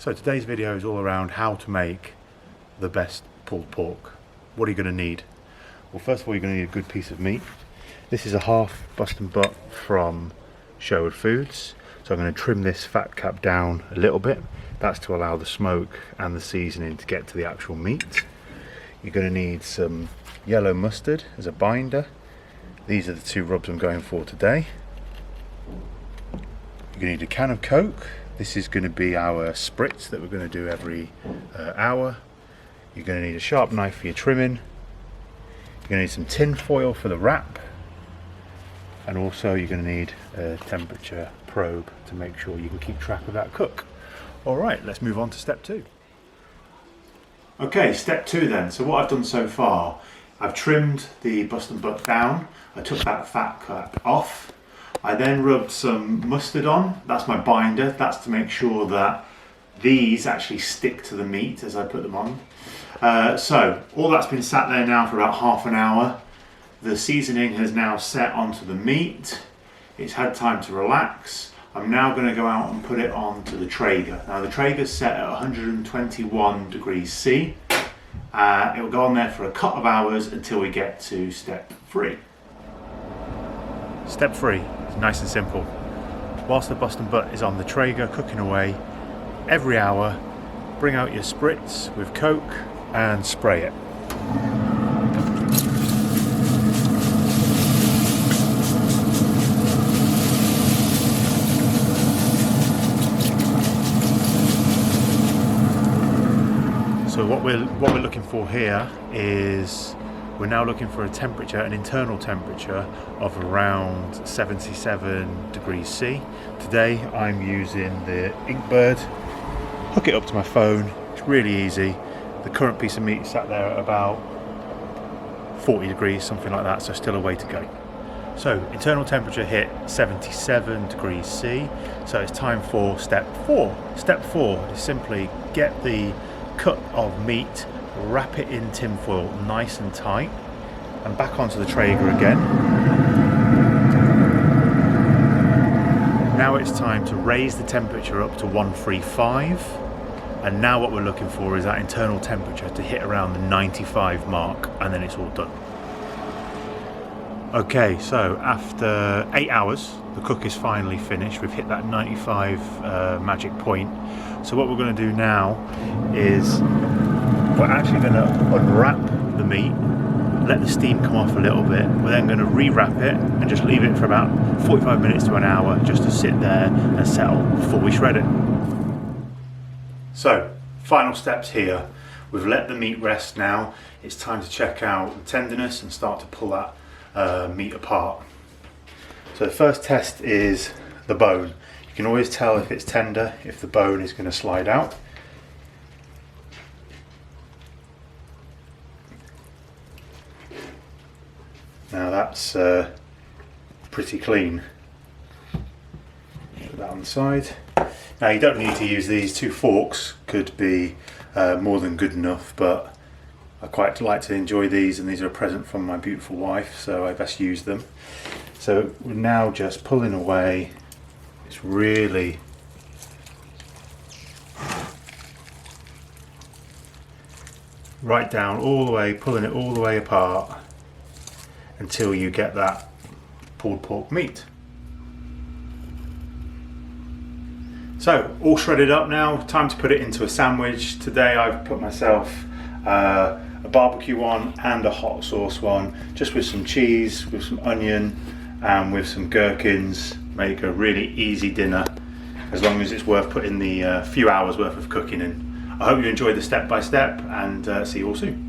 So today's video is all around how to make the best pulled pork. What are you going to need? Well, first of all, you're going to need a good piece of meat. This is a half bust and butt from Sherwood Foods. So I'm going to trim this fat cap down a little bit. That's to allow the smoke and the seasoning to get to the actual meat. You're going to need some yellow mustard as a binder. These are the two rubs I'm going for today. You're going to need a can of Coke. This is going to be our spritz that we're going to do every hour. You're going to need a sharp knife for your trimming. You're going to need some tin foil for the wrap. And also you're going to need a temperature probe to make sure you can keep track of that cook. Alright, let's move on to step 2. Okay, step 2 then. So what I've done so far, I've trimmed the bust and butt down. I took that fat cap off. I then rubbed some mustard on. That's my binder. That's to make sure that these actually stick to the meat as I put them on. So all that's been sat there now for about half an hour. The seasoning has now set onto the meat. It's had time to relax. I'm now going to go out and put it onto the Traeger. Now the Traeger's set at 121 degrees C. It will go on there for a couple of hours until we get to step 3. Step 3 is nice and simple. Whilst the bust and butt is on the Traeger cooking away, every hour bring out your spritz with Coke and spray it. So what we're looking for here is we're now looking for a temperature, an internal temperature of around 77 degrees C. Today I'm using the Inkbird. Hook it up to my phone. It's really easy. The current piece of meat sat there at about 40 degrees, something like that, so still a way to go. So internal temperature hit 77 degrees C. So it's time for step 4. Step 4 is simply get the cut of meat, wrap it in tinfoil nice and tight, and back onto the Traeger again. Now it's time to raise the temperature up to 135, and now what we're looking for is that internal temperature to hit around the 95 mark, and then it's all done. Okay, so after 8 hours, the cook is finally finished. We've hit that 95 magic point. So what we're going to do now is we're actually going to unwrap the meat, let the steam come off a little bit. We're then going to rewrap it and just leave it for about 45 minutes to an hour just to sit there and settle before we shred it. So, final steps here. We've let the meat rest now. It's time to check out the tenderness and start to pull that meat apart. So the first test is the bone. You can always tell if it's tender if the bone is going to slide out. Now that's pretty clean. Put that on the side. Now you don't need to use these. 2 forks could be more than good enough, but I quite like to enjoy these, and these are a present from my beautiful wife, so I best use them. So we're now just pulling away. It's really right down all the way, pulling it all the way apart until you get that pulled pork meat. So all shredded up now, time to put it into a sandwich. Today I've put myself a barbecue one and a hot sauce one, just with some cheese, with some onion and with some gherkins. Make a really easy dinner, as long as it's worth putting the few hours worth of cooking in. I hope you enjoyed the step by step, and see you all soon.